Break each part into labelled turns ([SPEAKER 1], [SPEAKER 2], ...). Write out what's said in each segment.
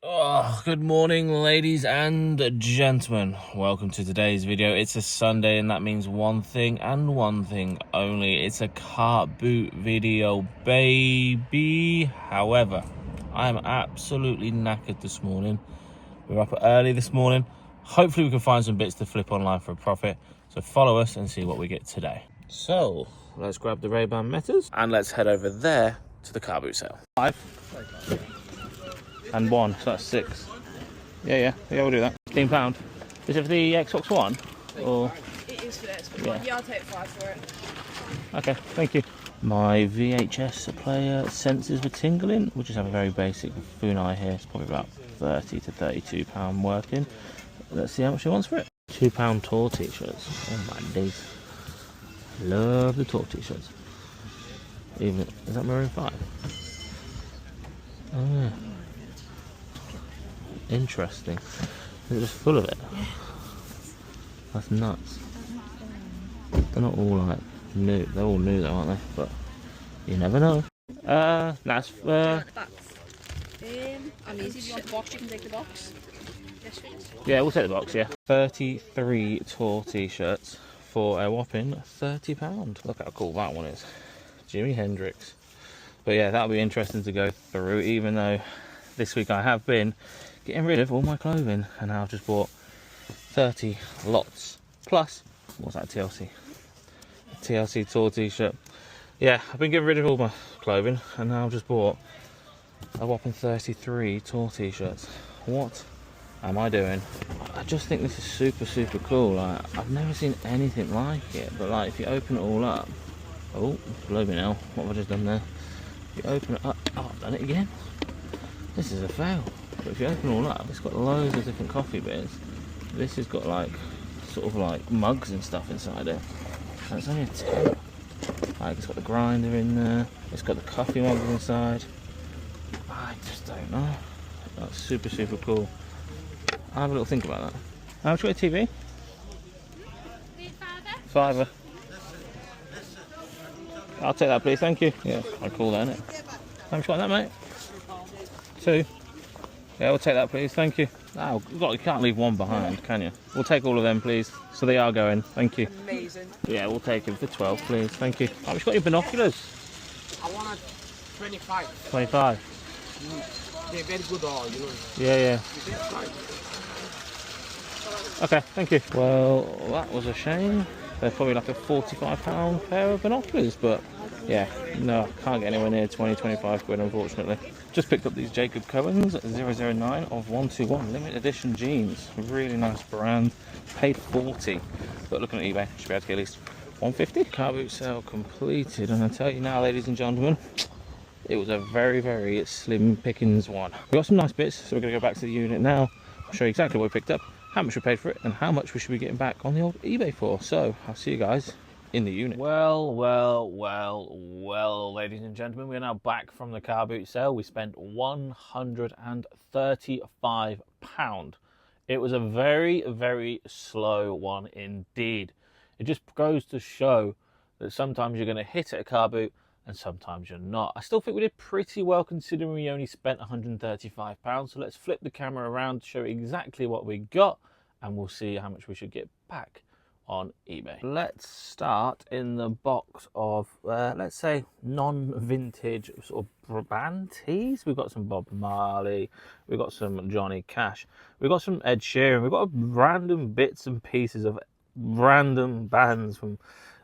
[SPEAKER 1] Oh, good morning, ladies and gentlemen. Welcome to today's video. It's a Sunday, and that means one thing and one thing only. It's a car boot video, baby. However, I'm absolutely knackered this morning. We were up early this morning. Hopefully we can find some bits to flip online for a profit. So follow us and see what we get today. So let's grab the Ray-Ban Metas and let's head over there to the car boot sale. 5 and 1, so that's 6. Yeah, we'll do that. £15. Is it for the Xbox One? Or
[SPEAKER 2] it is for the Xbox One. Yeah, I'll take 5 for it.
[SPEAKER 1] Okay, thank you. My VHS player sensors were tingling. We'll just have a very basic Funai here. It's probably about £30 to £32 working. Let's see how much he wants for it. £2 tour t-shirts. Oh my days. Love the tour t-shirts. Even, is that Maroon 5? Oh yeah. Interesting. They're just full of it. That's nuts. They're not all like new. They're all new though, aren't they? But you never know. That's
[SPEAKER 2] I mean, if you want the box, you can take the box. Yes, please.
[SPEAKER 1] Yeah, we'll take the box. Yeah. 33 tour t-shirts for a whopping £30. Look how cool that one is. Jimi Hendrix. But yeah, that'll be interesting to go through. Even though this week I have been getting rid of all my clothing, and now I've just bought 30 lots plus what's that, TLC tour t-shirt. Yeah, I've been getting rid of all my clothing, and now I've just bought a whopping 33 tour t-shirts. What am I doing? I just think this is super cool. Like, I've never seen anything like it. But like, if you open it all up, oh, blow me now, what have I just done there? If you open it up, oh, I've done it again. This is a fail. But if you open it all up, it's got loads of different coffee bits. This has got like, sort of like mugs and stuff inside it. And it's only a £10. Like, it's got the grinder in there. It's got the coffee mugs inside. I just don't know. That's super cool. I'll have a little think about that. How much for a TV? £5. I'll take that, please. Thank you. Yeah, quite cool, that, isn't it? How much for that, mate? 2. Yeah, we'll take that, please. Thank you. Oh, you can't leave one behind, can you? We'll take all of them, please. So they are going. Thank you.
[SPEAKER 2] Amazing.
[SPEAKER 1] Yeah, we'll take them for 12, please. Thank you. Oh, we've got your binoculars.
[SPEAKER 3] I want a 25.
[SPEAKER 1] 25.
[SPEAKER 3] They're very good, all, you know.
[SPEAKER 1] Yeah. Okay, thank you. Well, that was a shame. They're probably like a £45 pair of binoculars, but yeah, no, can't get anywhere near 25 quid, unfortunately. Just picked up these Jacob Cohen's 009 of 121 limited edition jeans. Really nice brand. Paid 40, but looking at eBay, should be able to get at least 150. Car boot sale completed, and I tell you now, ladies and gentlemen, it was a very slim pickings one. We got some nice bits, so we're gonna go back to the unit now. I'll show you exactly what we picked up, how much we paid for it, and how much we should be getting back on the old eBay for. So I'll see you guys in the unit. Well, ladies and gentlemen, we are now back from the car boot sale. We spent £135. It was a very slow one indeed. It just goes to show that sometimes you're going to hit at a car boot and sometimes you're not. I still think we did pretty well considering we only spent £135. So let's flip the camera around to show exactly what we got, and we'll see how much we should get back on eBay. Let's start in the box of, let's say, non-vintage sort of band tees. We've got some Bob Marley, we've got some Johnny Cash, we've got some Ed Sheeran, we've got random bits and pieces of random bands from,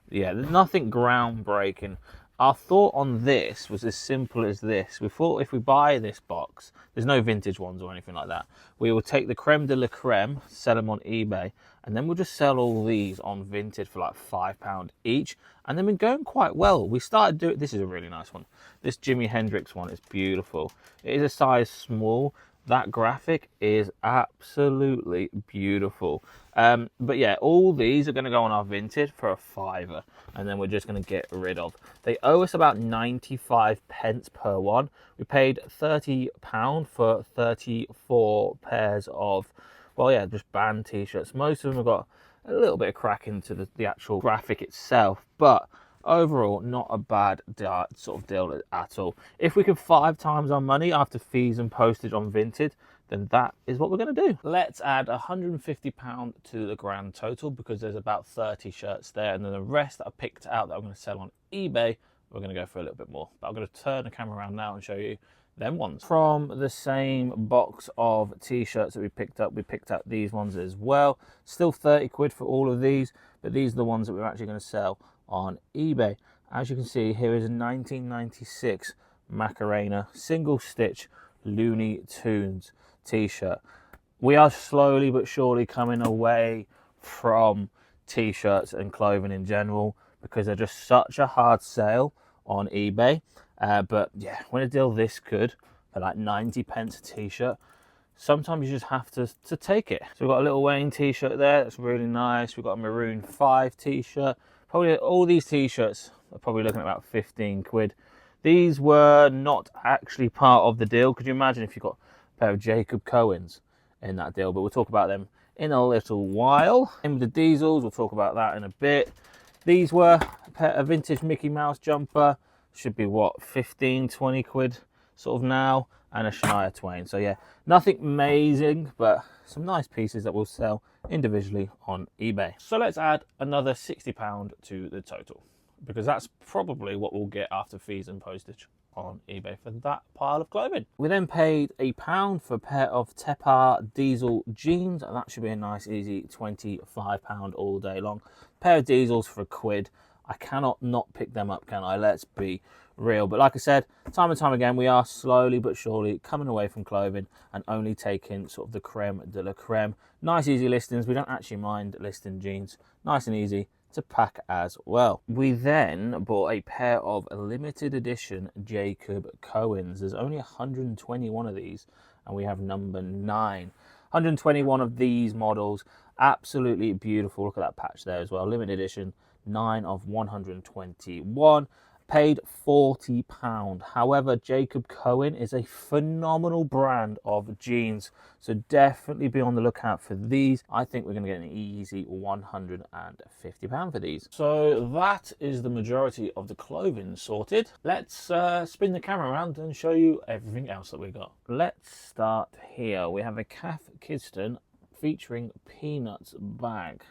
[SPEAKER 1] yeah, nothing groundbreaking. Our thought on this was as simple as this. We thought if we buy this box, there's no vintage ones or anything like that, we will take the creme de la creme, sell them on eBay, and then we'll just sell all these on vintage for like £5 each. And then we're going quite well. We started doing, this is a really nice one. This Jimi Hendrix one is beautiful. It is a size small. That graphic is absolutely beautiful. But yeah, all these are going to go on our vintage for a £5, and then we're just going to get rid of. They owe us about 95 pence per one. We paid £30 for 34 pairs of, well, yeah, just band t-shirts. Most of them have got a little bit of crack into the actual graphic itself, but overall, not a bad sort of deal at all. If we could 5 times our money after fees and postage on Vinted, then that is what we're going to do. Let's add £150 to the grand total because there's about 30 shirts there, and then the rest that I picked out that I'm going to sell on eBay, we're going to go for a little bit more. But I'm going to turn the camera around now and show you them ones. From the same box of t-shirts that we picked up these ones as well. Still 30 quid for all of these, but these are the ones that we're actually going to sell on eBay. As you can see, here is a 1996 Macarena single stitch Looney Tunes t-shirt. We are slowly but surely coming away from t-shirts and clothing in general because they're just such a hard sale on eBay. But yeah, when a deal this good for like 90 pence a t-shirt, sometimes you just have to take it. So we've got a Little Wayne t-shirt there, that's really nice. We've got a Maroon 5 t-shirt. Probably all these t-shirts are probably looking at about 15 quid. These were not actually part of the deal. Could you imagine if you got a pair of Jacob Cohen's in that deal? But we'll talk about them in a little while. And with the diesels, we'll talk about that in a bit. These were a vintage Mickey Mouse jumper. Should be what, 15, 20 quid sort of now, and a Shania Twain. So yeah, nothing amazing, but some nice pieces that we'll sell individually on eBay. So let's add another £60 to the total, because that's probably what we'll get after fees and postage on eBay for that pile of clothing. We then paid £1 for a pair of Tepar diesel jeans, and that should be a nice easy £25 all day long. Pair of diesels for £1. I cannot not pick them up, can I? Let's be real. But like I said, time and time again, we are slowly but surely coming away from clothing and only taking sort of the creme de la creme. Nice easy listings. We don't actually mind listing jeans. Nice and easy to pack as well. We then bought a pair of limited edition Jacob Cohen's. There's only 121 of these, and we have number 9. 121 of these models. Absolutely beautiful. Look at that patch there as well. Limited edition. 9 of 121, paid £40. However, Jacob Cohen is a phenomenal brand of jeans, so definitely be on the lookout for these. I think we're going to get an easy £150 for these. So that is the majority of the clothing sorted. Let's spin the camera around and show you everything else that we got. Let's start here. We have a Calf Kidston featuring Peanuts bag.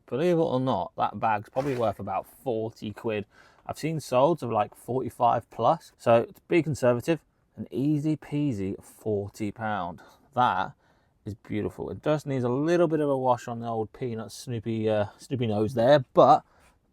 [SPEAKER 1] Believe it or not, that bag's probably worth about 40 quid. I've seen solds of like 45 plus. So to be conservative, an easy peasy £40. That is beautiful. It just needs a little bit of a wash on the old Peanut Snoopy nose there, but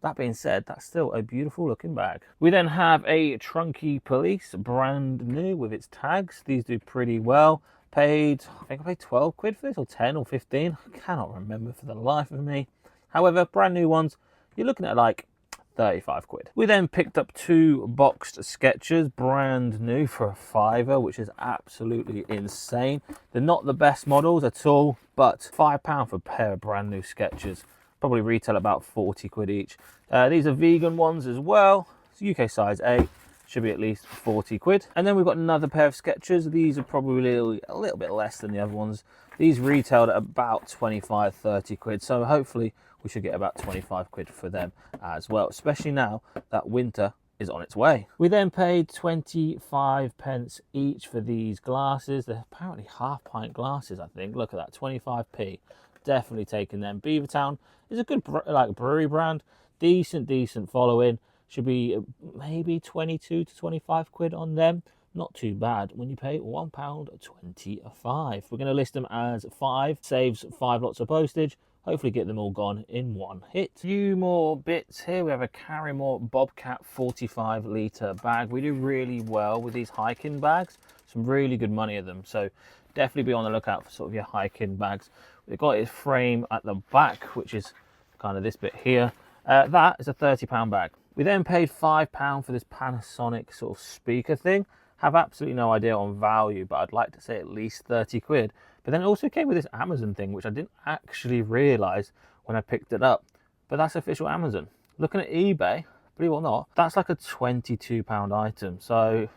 [SPEAKER 1] that being said, that's still a beautiful looking bag. We then have a Trunky Police, brand new with its tags. These do pretty well. I think I paid 12 quid for this, or 10 or 15. I cannot remember for the life of me. However, brand new ones, you're looking at like 35 quid. We then picked up 2 boxed Skechers, brand new, for a £5, which is absolutely insane. They're not the best models at all, but £5 for a pair of brand new Skechers. Probably retail about 40 quid each. These are vegan ones as well. It's UK size 8. Should be at least 40 quid. And then we've got another pair of Skechers. These are probably a little bit less than the other ones. These retailed at about 25, 30 quid. So hopefully we should get about 25 quid for them as well, especially now that winter is on its way. We then paid 25 pence each for these glasses. They're apparently half-pint glasses, I think. Look at that, 25p. Definitely taking them. Beavertown is a good brewery brand. Decent following. Should be maybe 22 to 25 quid on them. Not too bad when you pay £1.25. We're going to list them as 5. Saves 5 lots of postage. Hopefully get them all gone in one hit. Few more bits here. We have a Carrymore Bobcat 45 litre bag. We do really well with these hiking bags. Some really good money of them. So definitely be on the lookout for sort of your hiking bags. We've got its frame at the back, which is kind of this bit here. That is a £30 bag. We then paid £5 for this Panasonic sort of speaker thing. Have absolutely no idea on value, but I'd like to say at least 30 quid. But then it also came with this Amazon thing, which I didn't actually realise when I picked it up. But that's official Amazon. Looking at eBay, believe it or not, that's like a £22 item. So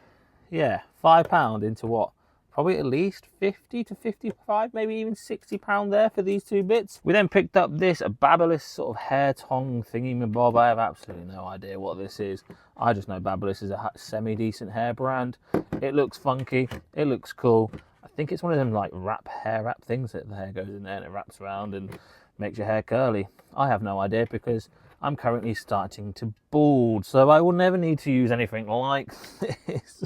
[SPEAKER 1] yeah, £5 into what? probably at least 50 to 55, maybe even £60 there for these two bits. We then picked up this Babyliss sort of hair tongue thingy-mabob. I have absolutely no idea what this is. I just know Babyliss is a semi-decent hair brand. It looks funky, it looks cool. I think it's one of them like hair wrap things that the hair goes in there and it wraps around and makes your hair curly. I have no idea because I'm currently starting to bald, so I will never need to use anything like this.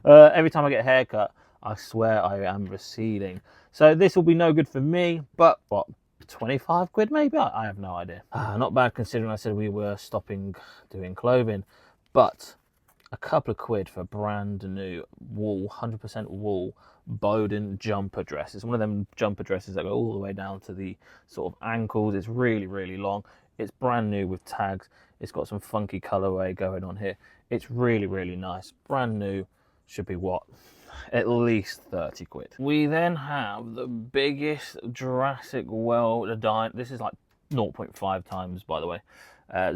[SPEAKER 1] Every time I get a haircut, I swear I am receding. So this will be no good for me, but what, 25 quid maybe? I have no idea. Not bad considering I said we were stopping doing clothing, but a couple of quid for brand new wool, 100% wool Bowden jumper dress. It's one of them jumper dresses that go all the way down to the sort of ankles. It's really, really long. It's brand new with tags. It's got some funky colorway going on here. It's really, really nice. Brand new. Should be what? At least 30 quid. We then have the biggest Jurassic World this is like 0.5 times, by the way,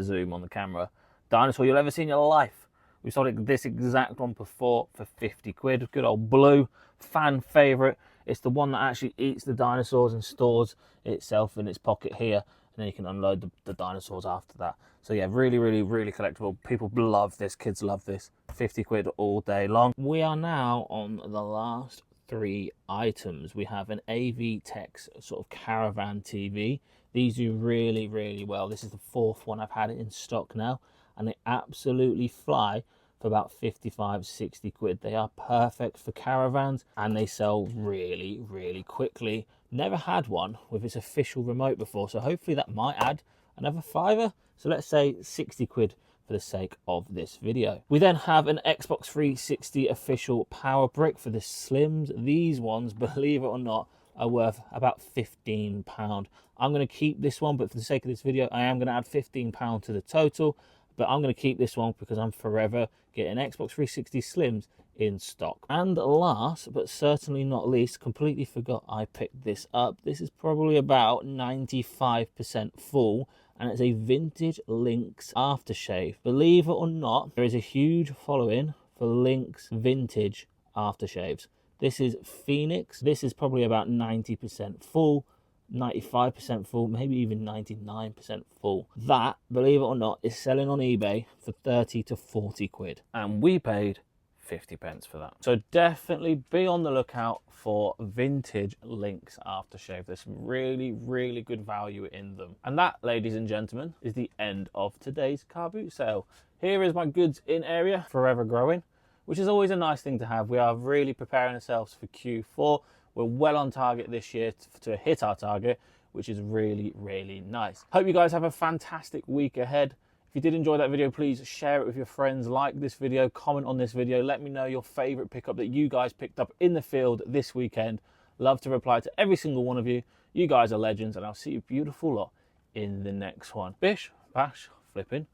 [SPEAKER 1] zoom on the camera, dinosaur you'll ever see in your life. We sold this exact one before for 50 quid. Good old blue, fan favourite. It's the one that actually eats the dinosaurs and stores itself in its pocket here. And then you can unload the dinosaurs after that. So yeah, really, really, really collectible. People love this, kids love this. 50 quid all day long. We are now on the last three items. We have an AV Tex sort of caravan TV. These do really, really well. This is the fourth one I've had it in stock now. And they absolutely fly for about 55, 60 quid. They are perfect for caravans and they sell really, really quickly. Never had one with its official remote before, so hopefully that might add another fiver. So let's say 60 quid for the sake of this video. We then have an Xbox 360 official power brick for the Slims. These ones, believe it or not, are worth about £15. I'm going to keep this one, but for the sake of this video, I am going to add £15 to the total. But I'm going to keep this one because I'm forever getting Xbox 360 Slims in stock. And last, but certainly not least, completely forgot I picked this up. This is probably about 95% full, and it's a vintage Lynx aftershave. Believe it or not, there is a huge following for Lynx vintage aftershaves. This is Phoenix. This is probably about 90% full. 95% full, maybe even 99% full. That, believe it or not, is selling on eBay for 30 to 40 quid. And we paid 50 pence for that. So definitely be on the lookout for vintage Lynx aftershave. There's some really, really good value in them. And that, ladies and gentlemen, is the end of today's car boot sale. Here is my goods in area, forever growing, which is always a nice thing to have. We are really preparing ourselves for Q4. We're well on target this year to hit our target, which is really, really nice. Hope you guys have a fantastic week ahead. If you did enjoy that video, please share it with your friends, like this video, comment on this video, let me know your favorite pickup that you guys picked up in the field this weekend. Love to reply to every single one of you. You guys are legends, and I'll see you beautiful lot in the next one. Bish, bash, flipping,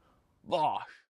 [SPEAKER 1] bosh.